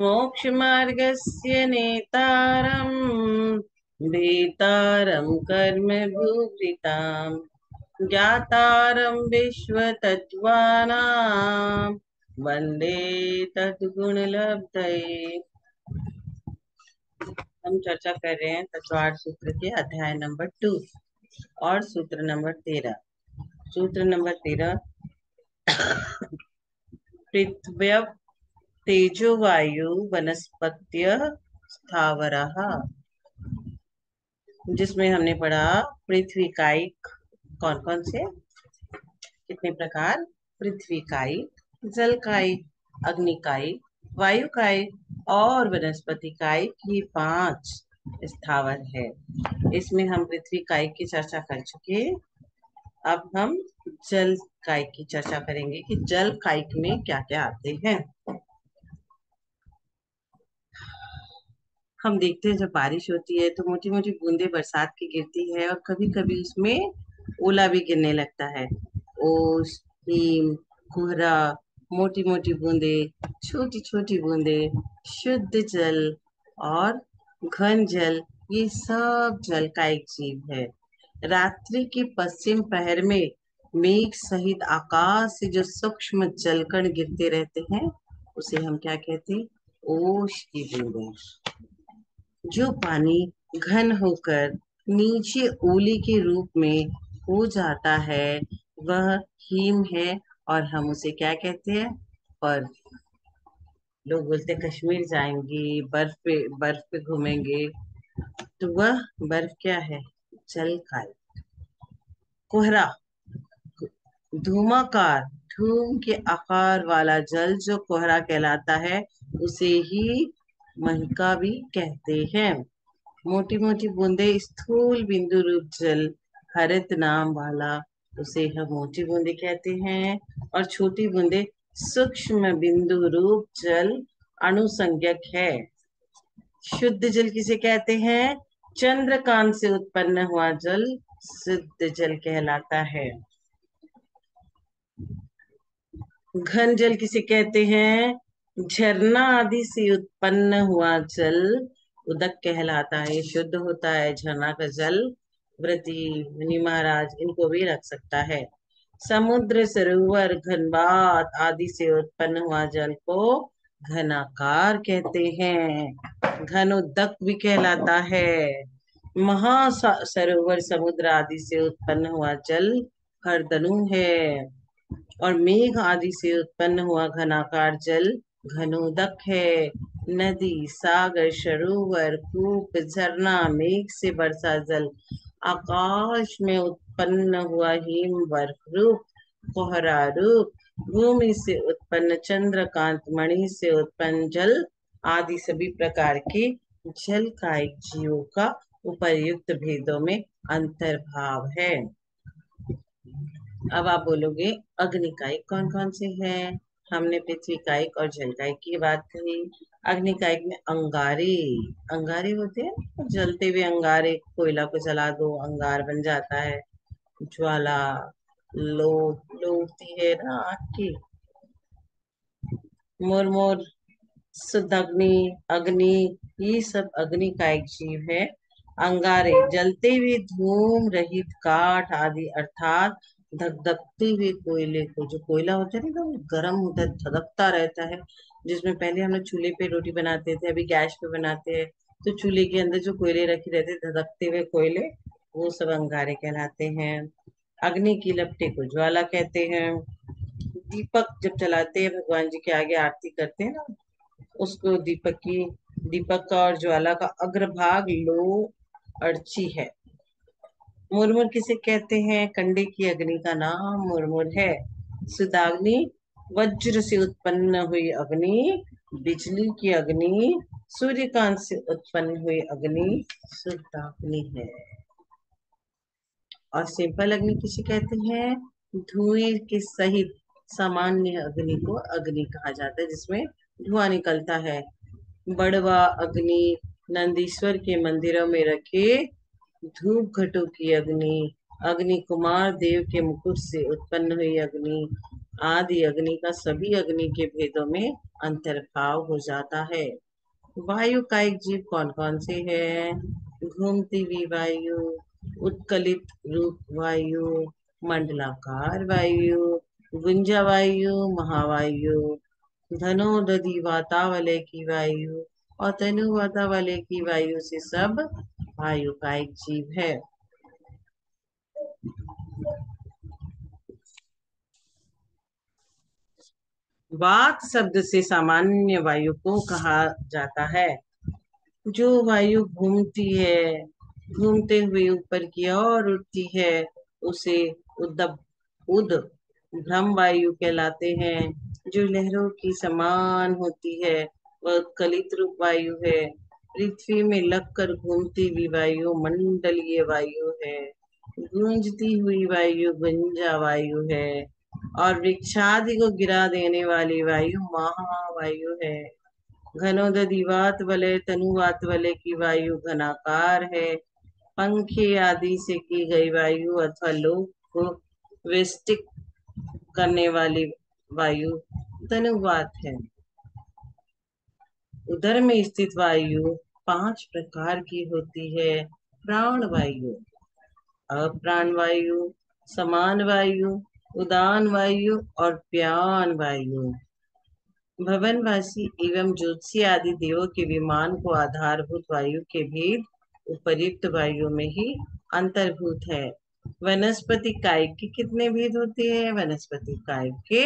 मोक्षमार्गस्य नेतारम् भीतारं कर्म भूभृताम् ज्ञातारं विश्वतत्त्वानां वन्दे तद्गुणलब्धये। हम चर्चा कर रहे हैं तत्वार्थ सूत्र के अध्याय नंबर 2 और सूत्र नंबर 13। सूत्र नंबर 13, पृथ्व्य तेजो वायु वनस्पत्य स्थावरः, जिसमें हमने पढ़ा पृथ्वी कायिक कौन कौन से कितने प्रकार, पृथ्वी कायिक, जल कायिक, अग्नि कायिक, वायु कायिक और वनस्पति कायिक, ये 5 स्थावर है। इसमें हम पृथ्वी कायिक की चर्चा कर चुके। अब हम जल कायिक की चर्चा करेंगे कि जल कायिक में क्या क्या आते हैं। हम देखते हैं जब बारिश होती है तो मोटी मोटी बूंदे बरसात की गिरती है और कभी कभी उसमें ओला भी गिरने लगता है। ओस, हिम, कोहरा, मोटी मोटी बूंदे, छोटी छोटी बूंदे, शुद्ध जल और घन जल, ये सब जल का एक जीव है। रात्रि के पश्चिम पहर में मेघ सहित आकाश से जो सूक्ष्म जलकण गिरते रहते हैं उसे हम क्या कहते हैं, ओश की बूंदें। जो पानी घन होकर नीचे ओले के रूप में हो जाता है वह हिम है और हम उसे क्या कहते हैं, बर्फ। लोग बोलते हैं कश्मीर जाएंगे, बर्फ पे घूमेंगे, तो वह बर्फ क्या है, जल का है। कोहरा, धूमाकार, धूम के आकार वाला जल जो कोहरा कहलाता है उसे ही महिका भी कहते हैं। मोटी मोटी बूंदे स्थूल बिंदु रूप जल हरित नाम वाला, उसे हम मोटी बूंदे कहते हैं। और छोटी बूंदे सूक्ष्म बिंदु रूप जल अणुसंज्ञक है। शुद्ध जल किसे कहते हैं, चंद्रकांत से उत्पन्न हुआ जल शुद्ध जल कहलाता है। घन जल किसे कहते हैं, झरना आदि से उत्पन्न हुआ जल उदक कहलाता है, ये शुद्ध होता है। झरना का जल व्रती, मुनि महाराज इनको भी रख सकता है। समुद्र, सरोवर, घनबात आदि से उत्पन्न हुआ जल को घनाकार कहते हैं। घन उदक भी कहलाता है। सरोवर, समुद्र आदि से उत्पन्न हुआ जल हरदनु है। और मेघ आदि से उत्पन्न हुआ घनाकार जल घनोदक है। नदी, सागर, सरोवर, कूप, झरना, मेघ से बरसा जल, आकाश में उत्पन्न हुआ हिम बर्फ रूप कोहरा रूप, भूमि से उत्पन्न चंद्रकांत मणि से उत्पन्न जल आदि सभी प्रकार के जल कायिक जीवों का उपर्युक्त भेदों में अंतर्भाव है। अब आप बोलोगे अग्निकायिक कौन कौन से हैं। हमने पृथ्वी कायिक और जल कायिक की बात कही। अग्निकायिक में अंगारे, अंगारे होते हैं जलते हुए अंगारे, कोयला को जला दो अंगार बन जाता है। ज्वाला, लो लो उठती है ना आग की। मुरमुर, शुद्ध अग्नि, अग्नि, ये सब अग्निकायिक जीव है। अंगारे, जलते हुए धूम रहित काठ आदि, अर्थात धकधकते हुए कोयले को, जो कोयला होता है ना एकदम गर्म होता है, धधकता रहता है, जिसमें पहले हम लोग चूल्हे पे रोटी बनाते थे, अभी गैस पे बनाते हैं, तो चूल्हे के अंदर जो कोयले रखे रहते धधकते हुए कोयले, वो सब अंगारे कहलाते हैं। अग्नि की लपटे को ज्वाला कहते हैं। दीपक जब जलाते हैं भगवान जी के आगे आरती करते हैं ना, उसको दीपक का और ज्वाला का अग्रभाग लो अर्ची है। मुरमुर किसे कहते हैं, कंडे की अग्नि का नाम मुरमुर है। सुदाग्नि, वज्र से उत्पन्न हुई अग्नि, बिजली की अग्नि, सूर्यकांत से उत्पन्न हुई अग्नि सुदाग्नि है। और सिंपल अग्नि किसे कहते हैं, धुएं के सहित सामान्य अग्नि को अग्नि कहा जाता है, जिसमें धुआं निकलता है। बड़वा अग्नि, नंदीश्वर के मंदिरों में रखे धूप घटों की अग्नि, अग्नि कुमार देव के मुकुट से उत्पन्न हुई अग्नि, आदि अग्नि का सभी अग्नि के भेदों में अंतर्भाव हो जाता है। वायु कायिक जीव कौन कौन से हैं? घूमती हुई वायु, उत्कलित रूप वायु, मंडलाकार वायु, गुंजा वायु, महावायु, धनोदधि वातावलय की वायु और तनु वातावलय की वायु से सब वायु कायिक जीव है। वात शब्द से सामान्य वायु को कहा जाता है। जो वायु घूमती है, घूमते हुए ऊपर की ओर उठती है, उसे उद उद भ्रम वायु कहलाते हैं। जो लहरों की समान होती है, वह कलित रूप वायु है। पृथ्वी में लगकर घूमती हुई वायु मंडलीय वायु है। गूंजती हुई वायु गुंजा वायु है और वृक्षादि को गिरा देने वाली वायु महावायु है। घनोदधि वात वलय तनु वात वलय की वायु घनाकार है। पंखे आदि से की गई वायु अथवा लोक को वेष्टिक करने वाली वायु तनुवात है। उदर में स्थित वायु 5 प्रकार की होती है। प्राण वायु, अप्राण वायु, समान वायु, उदान वायु और प्यान वायु। भवनवासी एवं ज्योतिषी आदि देवों के विमान को आधारभूत वायु के भेद उपर्युक्त वायु में ही अंतर्भूत है। वनस्पति कायिक के कितने भेद होते हैं? वनस्पति कायिक के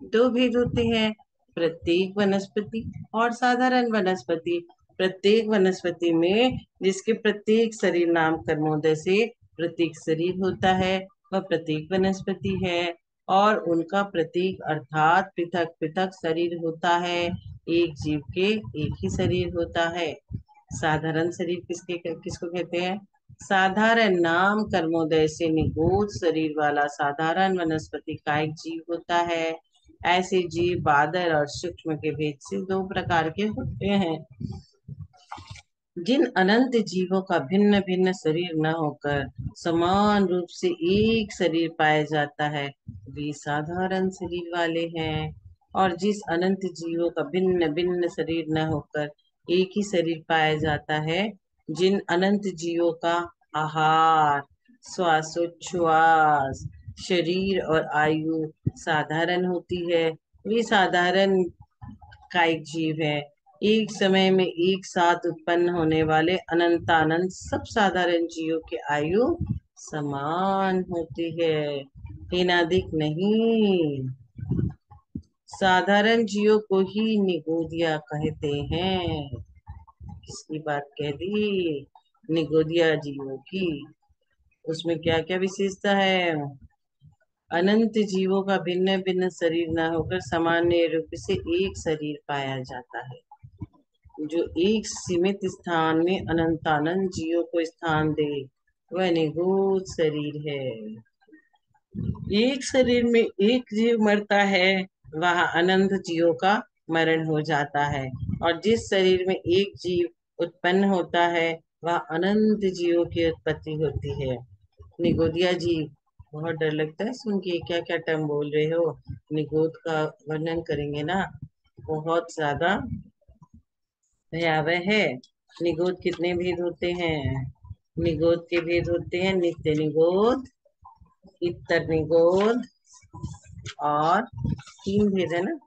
2 भेद होते हैं, प्रत्येक वनस्पति और साधारण वनस्पति। प्रत्येक वनस्पति में जिसके प्रत्येक शरीर नाम कर्मोदय से प्रत्येक शरीर होता है, वह प्रत्येक वनस्पति है। और उनका प्रतीक अर्थात पृथक पृथक शरीर होता है। एक जीव के एक ही शरीर होता है। साधारण शरीर किसको कहते हैं? साधारण नाम कर्मोदय से निगूढ़ शरीर वाला साधारण वनस्पति कायिक जीव होता है। ऐसे जीव बादल और सूक्ष्म के भेद से 2 प्रकार के होते हैं। जिन अनंत जीवों का भिन्न भिन्न शरीर न होकर समान रूप से एक शरीर पाया जाता है, वे साधारण शरीर वाले हैं। और जिस अनंत जीवों का भिन्न भिन्न शरीर न होकर एक ही शरीर पाया जाता है, जिन अनंत जीवों का आहार, श्वासोच्छ्वास, शरीर और आयु साधारण होती है, वे साधारण कायिक जीव है। एक समय में एक साथ उत्पन्न होने वाले अनंतानंत सब साधारण जीवों की आयु समान होती है, हिनादिक नहीं। साधारण जीवों को ही निगोदिया कहते हैं। किसकी बात कह दी? निगोदिया जीवों की। उसमें क्या क्या विशेषता है? अनंत जीवों का भिन्न भिन्न शरीर न होकर सामान्य रूप से एक शरीर पाया जाता है, जो एक सीमित स्थान में अनंतानंत जीवों को स्थान दे, वह निगूढ़ शरीर है। एक शरीर में एक जीव मरता है, वह अनंत जीवों का मरण हो जाता है। और जिस शरीर में एक जीव उत्पन्न होता है, वह अनंत जीवों की उत्पत्ति होती है। निगोदिया जी, बहुत डर लगता है सुन के, क्या क्या टर्म बोल रहे हो। निगोद का वर्णन करेंगे ना, बहुत ज्यादा भयावह है। निगोद कितने भेद होते हैं? निगोद के भेद होते हैं नित्य निगोद, इतर निगोद और 3 भेद है ना,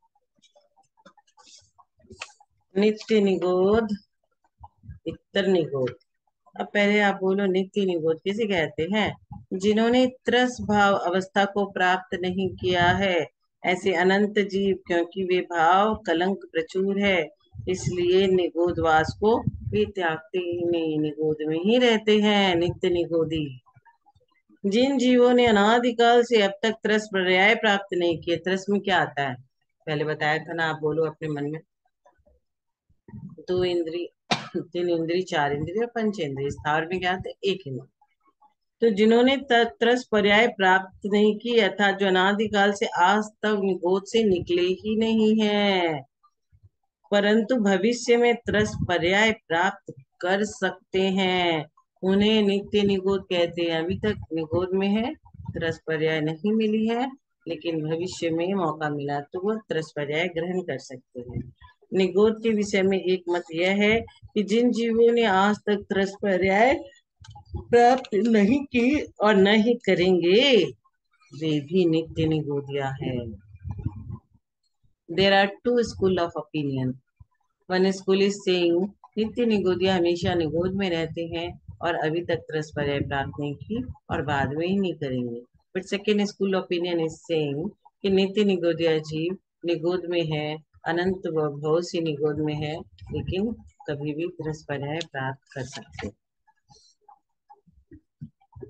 नित्य निगोद, इतर निगोद। अब पहले आप बोलो नित्य निगोद किसे कहते हैं? जिन्होंने त्रस भाव अवस्था को प्राप्त नहीं किया है, ऐसे अनंत जीव, क्योंकि वे भाव कलंक प्रचुर है, इसलिए निगोदवास को वे त्यागते ही नहीं, निगोद में ही रहते हैं, नित्य निगोदी। जिन जीवों ने अनादिकाल से अब तक त्रस पर्याय प्राप्त नहीं किए, त्रस में क्या आता है पहले बताया था ना, आप बोलो अपने मन में। 2 इंद्री 3 इंद्री 4 इंद्री और पंचेंद्री, स्थावर में क्या आता है? 1 इंद्री। तो जिन्होंने त्रस पर्याय प्राप्त नहीं की, अर्थात जो अनादिकाल से आज तक निगोद से निकले ही नहीं है, परंतु भविष्य में त्रस पर्याय प्राप्त कर सकते हैं, उन्हें नित्य निगोद कहते हैं। अभी तक निगोद में है, त्रस पर्याय नहीं मिली है, लेकिन भविष्य में मौका मिला तो वो त्रस्पर्याय ग्रहण कर सकते हैं। निगोद के विषय में एक मत यह है कि जिन जीवों ने आज तक त्रस्पर्याय प्राप्त नहीं की और न ही करेंगे, वे भी नित्य निगोदिया है। There are two school of opinion. One school is saying नित्य निगोदिया हमेशा निगोद में रहते हैं और अभी तक त्रस्पर्याय प्राप्त नहीं की और बाद में ही नहीं करेंगे। But second school opinion is saying कि नित्य निगोदिया जीव निगोद में है, अनंत व बहुत सी निगोद में है, लेकिन कभी भी त्रस्पर्याय प्राप्त कर सकते।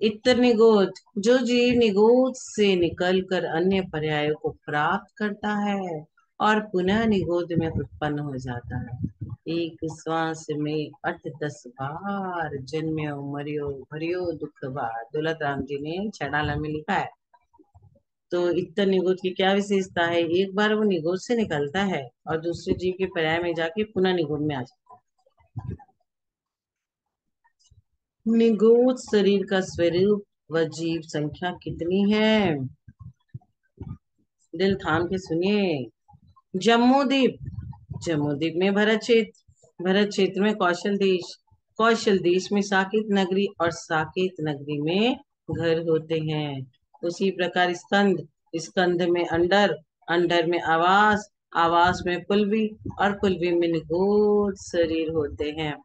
इतर निगोद, जो जीव निगोद से निकलकर अन्य पर्यायों को प्राप्त करता है और पुनः निगोद में उत्पन्न हो जाता है। एक श्वास में 8-10 बार जन्म्यो मरियो भरियो दुख बार, दौलत राम जी ने छड़ाला में लिखा है। तो इतर निगोद की क्या विशेषता है? एक बार वो निगोद से निकलता है और दूसरे जीव के पर्याय में जाके पुनः निगोद में आ जाता है। निगोद शरीर का स्वरूप व जीव संख्या कितनी है? दिल थाम के सुनिए। जम्मू द्वीप में भरत क्षेत्र में कौशल देश में साकेत नगरी और साकेत नगरी में घर होते हैं। उसी प्रकार स्कंद में अंडर, अंडर में आवास, आवास में पुलवी और पुलवी में निगोद शरीर होते हैं।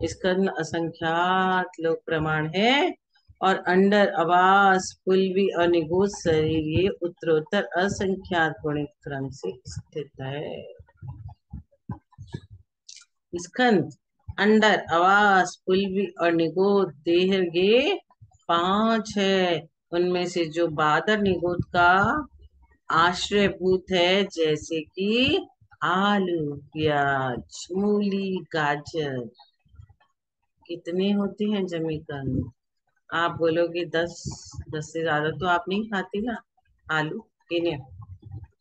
स्कंद असंख्यात लोक प्रमाण है और अंडर, आवास, पुलवी और निगोद शरीर ये उत्तरोत्तर असंख्यात गुणित क्रम से स्थित है। स्कंद, अंडर, आवास, पुलवी और निगोद देहर्गे 5 है। उनमें से जो बादर निगोद का आश्रयभूत है, जैसे कि आलू, प्याज, मूली, गाजर, कितने होते हैं जमीकंद? आप बोलोगे 10, 10 से ज्यादा तो आप नहीं खाती ना। आलू, गिने,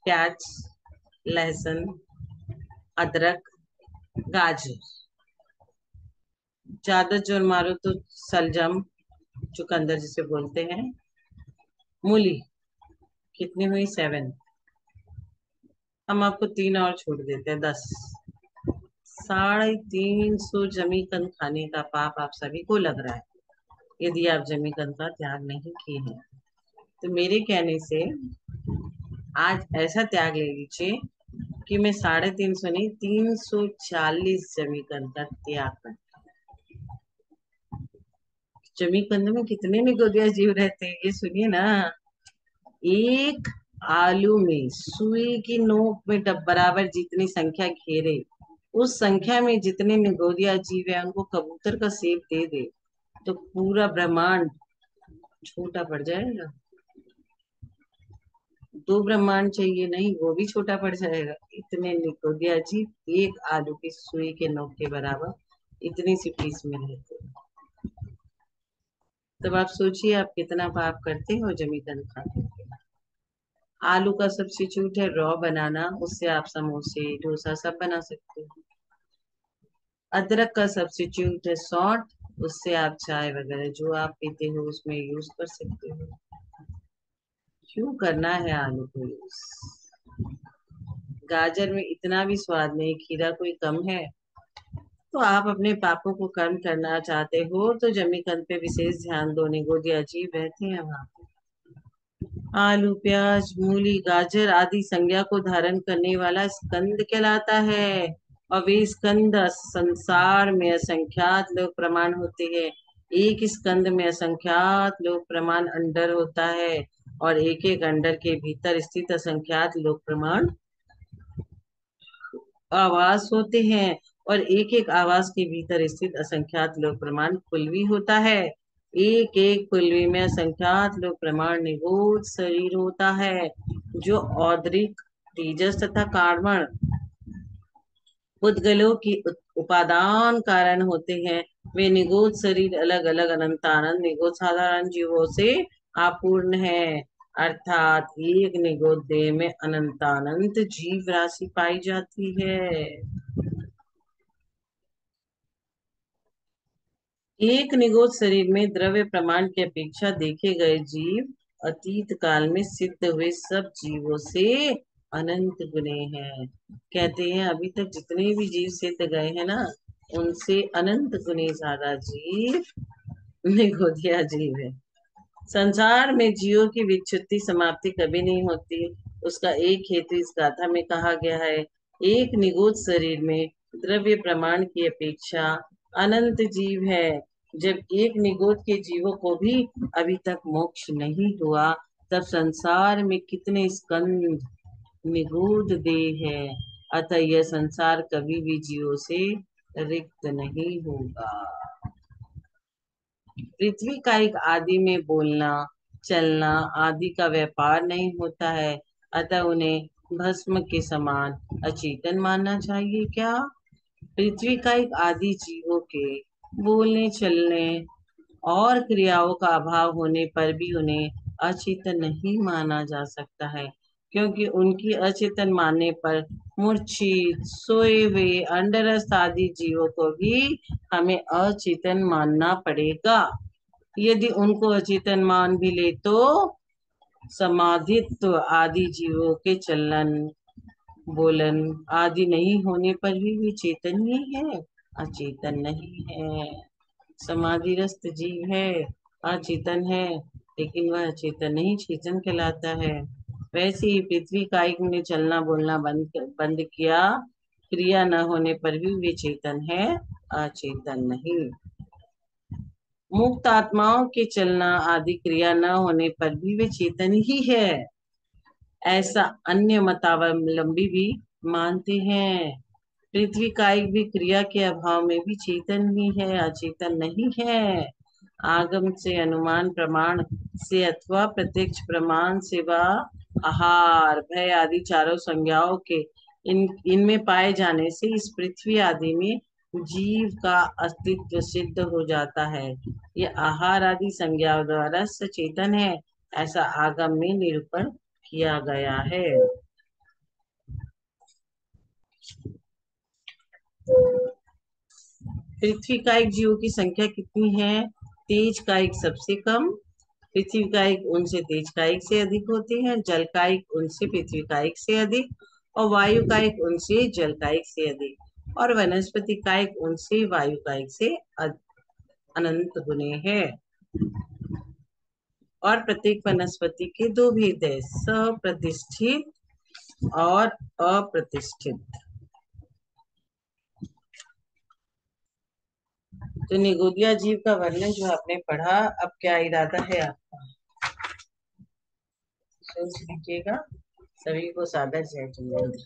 प्याज, लहसुन, अदरक, गाजर, ज्यादा जोर मारो तो सलजम, चुकंदर जिसे बोलते हैं, मूली, कितनी हुई? 7। हम आपको 3 और छूट देते हैं, 10। 350 जमीकंद खाने का पाप आप सभी को लग रहा है यदि आप जमीकंद का त्याग नहीं किए हैं। तो मेरे कहने से आज ऐसा त्याग ले लीजिए कि मैं 350 नहीं, 340 जमीकंद का त्याग कर। जमीकंद में कितने निगोदिया जीव रहते हैं ये सुनिए ना। एक आलू में सुई की नोक में बराबर जितनी संख्या घेरे, उस संख्या में जितने निगोदिया जीव है उनको कबूतर का सेब दे दे तो पूरा ब्रह्मांड छोटा पड़ जाएगा। 2 ब्रह्मांड चाहिए नहीं, वो भी छोटा पड़ जाएगा। इतने निगोदिया जीव एक आलू की सुई के नोक के बराबर इतनी सी पीस में रहते हैं। तब आप सोचिए आप कितना पाप करते हो जमीकंद खाते हो। आलू का सब्स्टिट्यूट है रॉ बनाना, उससे आप समोसे, डोसा सब बना सकते हो। अदरक का सब्स्टिट्यूट है सॉल्ट, उससे आप चाय वगैरह जो आप पीते हो उसमें यूज कर सकते हो। क्यों करना है आलू को यूज? गाजर में इतना भी स्वाद नहीं, खीरा कोई कम है? तो आप अपने पापों को कम करना चाहते हो तो जमीकंद पे विशेष ध्यान दो, निगोदी अजीब रहते हैं वहां। आलू, प्याज, मूली, गाजर आदि संज्ञा को धारण करने वाला स्कंद कहलाता है और वे स्कंद संसार में असंख्यात लोक प्रमाण होते हैं। एक स्कंद में असंख्यात लोक प्रमाण अंडर होता है और एक एक अंडर के भीतर स्थित असंख्यात लोक प्रमाण आवास होते हैं और एक एक आवास के भीतर स्थित असंख्यात लोक प्रमाण कुलवी होता है। एक एक कुलवी में असंख्यात लोक प्रमाण निगूढ़ शरीर होता है जो औदरिक, तेजस तथा कार्बन उद्गलों की उपादान कारण होते हैं। वे निगूढ़ शरीर अलग अलग अनंतानंद निगूढ़ साधारण जीवों से अपूर्ण है, अर्थात एक निगूढ़ देह में अनंतानंत जीव राशि पाई जाती है। एक निगोद शरीर में द्रव्य प्रमाण की अपेक्षा देखे गए जीव अतीत काल में सिद्ध हुए सब जीवों से अनंत गुने हैं। कहते हैं अभी तक जितने भी जीव सिद्ध गए हैं ना, उनसे अनंत गुने ज्यादा जीव निगोदिया जीव है। संसार में जीवों की विच्छुत्ति समाप्ति कभी नहीं होती। उसका एक हेतु इस गाथा में कहा गया है। एक निगोद शरीर में द्रव्य प्रमाण की अपेक्षा अनंत जीव है। जब एक निगोद के जीवों को भी अभी तक मोक्ष नहीं हुआ, तब संसार में कितने स्कंद निगूढ़ देह है। अतः यह संसार कभी भी जीवों से रिक्त नहीं होगा। पृथ्वी का एक आदि में बोलना चलना आदि का व्यापार नहीं होता है, अतः उन्हें भस्म के समान अचेतन मानना चाहिए क्या? पृथ्वी का एक आदि जीवों के बोलने चलने और क्रियाओं का अभाव होने पर भी उन्हें अचेतन नहीं माना जा सकता है, क्योंकि उनकी अचेतन मानने पर मूर्छित सोए हुए अंडरस्थ आदि जीवों को भी हमें अचेतन मानना पड़ेगा। यदि उनको अचेतन मान भी ले तो समाधित्व आदि जीवों के चलन बोलन आदि नहीं होने पर भी वे चेतन ही है, अचेतन नहीं है। समाधिरस्त जीव है, अचेतन है, लेकिन वह चेतन नहीं चेतन कहलाता है। वैसे ही पृथ्वी कायिक ने चलना बोलना बंद किया, क्रिया न होने पर भी वे चेतन है, अचेतन नहीं। मुक्त आत्माओं के चलना आदि क्रिया न होने पर भी वे चेतन ही है, ऐसा अन्य मतावलंबी भी मानते हैं। पृथ्वी कायिक भी क्रिया के अभाव में भी चेतन ही है, अचेतन नहीं है। आगम से अनुमान प्रमाण से अथवा प्रत्यक्ष प्रमाण से व आहार भय आदि चारों संज्ञाओं के इनमें पाए जाने से इस पृथ्वी आदि में जीव का अस्तित्व सिद्ध हो जाता है। ये आहार आदि संज्ञाओं द्वारा सचेतन है, ऐसा आगम में निरूपण किया गया है। पृथ्वी कायिक जीवों की संख्या कितनी है? तेज कायिक सबसे कम, पृथ्वी कायिक उनसे तेज कायिक से अधिक होते हैं, जल कायिक उनसे पृथ्वी कायिक से अधिक, और वायु कायिक उनसे जल कायिक से अधिक, और वनस्पति कायिक उनसे वायु कायिक से अनंत गुने हैं। और प्रत्येक वनस्पति के दो भेद है, सप्रतिष्ठित और अप्रतिष्ठित। तो निगोदिया जीव का वर्णन जो आपने पढ़ा, अब क्या इरादा है आपका? सोच लीजिएगा। सभी को सादर जय जिनेंद्र।